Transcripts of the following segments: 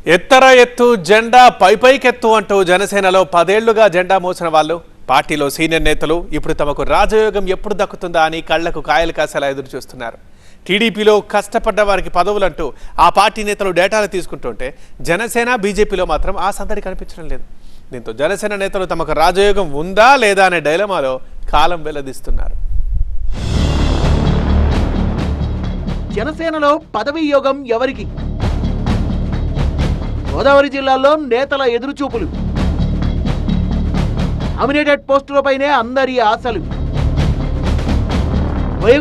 ఎత్తర ఎత్తు జెండా పైకెత్తు అంటూ జనసేనలో 10 ఏళ్లుగా జెండా మోసిన వాళ్ళు పార్టీలో సీనియర్ నేతలు ఇప్పుడు తమకు రాజయోగం ఎప్పుడు దక్కుతుందా అని కళ్లకు కాయలు కాసేలా ఎదురు చూస్తున్నారు. టీడీపీలో కష్టపడ్డ వారికి పదవులంటూ ఆ పార్టీ నేతలు డేటాలు తీసుకుంటుంటే జనసేన బీజేపీలో మాత్రం ఆ సందడి కనిపించడం లేదు. దీంతో జనసేన నేతలు తమకు రాజయోగం ఉందా లేదా అనే డైలమాలో కాలం వెల్లదీస్తున్నారు. జనసేనలో పదవీ యోగం ఎవరికి? గోదావరి జిల్లాలో నేతల ఎదురుచూపులు, నామినేటెడ్ పోస్టులపైనే అందరి ఆశలు.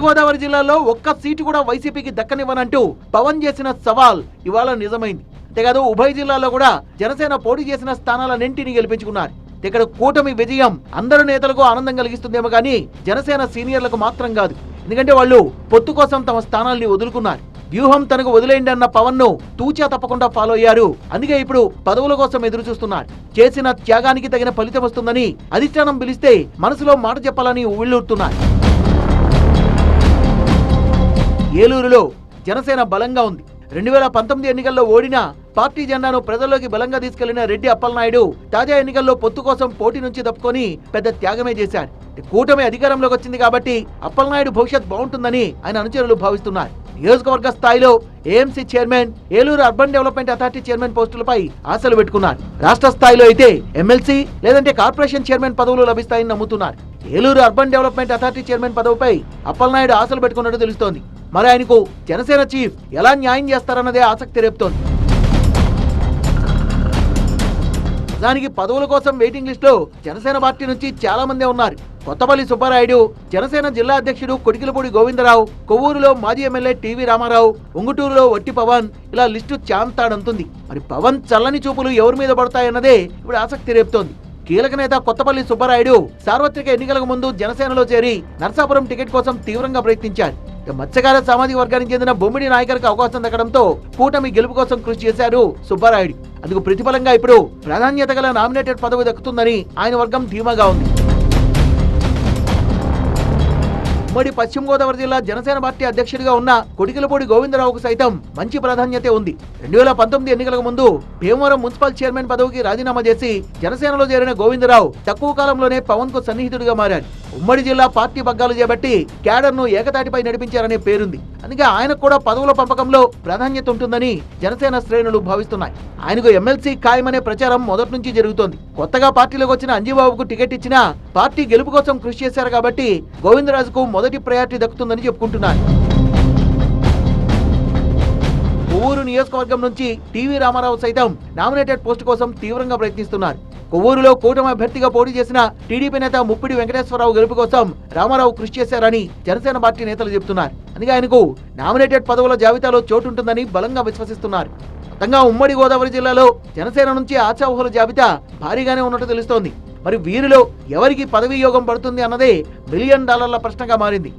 గోదావరి జిల్లాలో ఒక్క సీటు కూడా వైసీపీకి దక్కనివ్వనంటూ పవన్ చేసిన సవాల్ ఇవాళ నిజమైంది. అంతేకాదు ఉభయ జిల్లాలో కూడా జనసేన పోటీ చేసిన స్థానాలన్నింటినీ గెలిపించుకున్నారు. ఇక్కడ కూటమి విజయం అందరు నేతలకు ఆనందం కలిగిస్తుందేమో కానీ జనసేన సీనియర్లకు మాత్రం కాదు. ఎందుకంటే వాళ్ళు పొత్తు కోసం తమ స్థానాల్ని వదులుకున్నారు. వ్యూహం తనకు వదిలేయండి అన్న పవన్ ను తూచా తప్పకుండా ఫాలో అయ్యారు. అందుకే ఇప్పుడు పదవుల కోసం ఎదురు చూస్తున్నారు. చేసిన త్యాగానికి తగిన ఫలితం వస్తుందని అధిష్టానం పిలిస్తే మనసులో మాట చెప్పాలని ఉవ్విళ్ళూరుతున్నారు. ఏలూరులో జనసేన బలంగా ఉంది. 2019 ఎన్నికల్లో ఓడినా పార్టీ జెండాను ప్రజల్లోకి బలంగా తీసుకెళ్లిన రెడ్డి అప్పలనాయుడు తాజా ఎన్నికల్లో పొత్తు కోసం పోటీ నుంచి తప్పుకొని పెద్ద త్యాగమే చేశారు. కూటమి అధికారంలోకి వచ్చింది కాబట్టి అప్పలనాయుడు భవిష్యత్ బాగుంటుందని ఆయన అనుచరులు భావిస్తున్నారు. నియోజకవర్గ స్థాయిలో AMC chairman, Eluru urban development authority chairman పోస్టులపై ఆశలు పెట్టుకున్నారు. రాష్ట్ర స్థాయిలో అయితే ఎమ్మెల్సీ లేదంటే కార్పొరేషన్ చైర్మన్ పదవులు లభిస్తాయని నమ్ముతున్నారు. Eluru urban development authority chairman పదవిపై అప్పలనాయుడు ఆశలు పెట్టుకున్నట్టు తెలుస్తోంది. మరి ఆయనకు జనసేన చీఫ్ ఎలా న్యాయం చేస్తారన్నదే ఆసక్తి రేపుతోంది. దానికి పదవుల కోసం వెయిటింగ్ లిస్ట్ లో జనసేన పార్టీ నుంచి చాలా మందే ఉన్నారు. కొత్తపల్లి సుబ్బారాయుడు, జనసేన జిల్లా అధ్యక్షుడు కొడికిలపూడి గోవిందరావు, కొవ్వూరులో మాజీ ఎమ్మెల్యే టీవీ రామారావు, ఉంగుటూరులో వట్టి పవన్, ఇలా లిస్టు చాంతాడంతుంది. మరి పవన్ చల్లని చూపులు ఎవరి మీద పడతాయన్నదే ఇప్పుడు ఆసక్తి రేపుతోంది. కీలక నేత కొత్తపల్లి సుబ్బారాయుడు సార్వత్రిక ఎన్నికలకు ముందు జనసేనలో చేరి నర్సాపురం టికెట్ కోసం తీవ్రంగా ప్రయత్నించారు. మత్స్యకార సామాజిక వర్గానికి చెందిన బొమ్మిడి నాయకర్కి అవకాశం దక్కడంతో కూటమి గెలుపు కోసం కృషి చేశారు సుబ్బారాయుడు. అందుకు ప్రతిఫలంగా ఇప్పుడు ప్రాధాన్యత గల నామినేటెడ్ పదవి దక్కుతుందని ఆయన వర్గం ధీమాగా ఉంది. ఉమ్మడి పశ్చిమ గోదావరి జిల్లా జనసేన పార్టీ అధ్యక్షుడిగా ఉన్న కొడికిలపూడి గోవిందరావుకు సైతం మంచి ప్రాధాన్యత ఉంది. 2019 ఎన్నికలకు ముందు భీమవరం మున్సిపల్ చైర్మన్ పదవికి రాజీనామా చేసి జనసేనలో చేరిన గోవిందరావు తక్కువ కాలంలోనే పవన్ కు సన్నిహితుడిగా మారారు. ఉమ్మడి జిల్లా పార్టీ పగ్గాలు చేపట్టి క్యాడర్ ను ఏకతాటిపై నడిపించారనే పేరుంది. అందుకే ఆయనకు కూడా పదవుల పంపకంలో ప్రాధాన్యత ఉంటుందని జనసేన శ్రేణులు భావిస్తున్నాయి. ఆయనకు ఎమ్మెల్సీ ఖాయమనే ప్రచారం మొదటి నుంచి జరుగుతోంది. కొత్తగా పార్టీలోకి వచ్చిన అంజీబాబుకు టికెట్ ఇచ్చినా పార్టీ గెలుపు కోసం కృషి చేశారు కాబట్టి గోవిందరాజుకు మొదటి ప్రయారిటీ దక్కుతుందని చెప్పుకుంటున్నారు. కొవ్వూరు నియోజకవర్గం నుంచి టీవీ రామారావు సైతం నామినేటెడ్ పోస్టు కోసం తీవ్రంగా ప్రయత్నిస్తున్నారు. కొవ్వూరులో కూటమి అభ్యర్థిగా పోటీ చేసిన టీడీపీ నేత ముప్పిడి వెంకటేశ్వరరావు గెలుపు కోసం రామారావు కృషి చేశారని జనసేన పార్టీ నేతలు చెబుతున్నారు. అందుకే ఆయనకు నామినేటెడ్ పదవుల జాబితాలో చోటుంటుందని బలంగా విశ్వసిస్తున్నారు. మొత్తంగా ఉమ్మడి గోదావరి జిల్లాలో జనసేన నుంచి ఆశావహుల జాబితా భారీగానే ఉన్నట్టు తెలుస్తోంది. మరి వీరిలో ఎవరికి పదవీ యోగం పడుతుంది అన్నదే $1 మిలియన్ ప్రశ్నగా మారింది.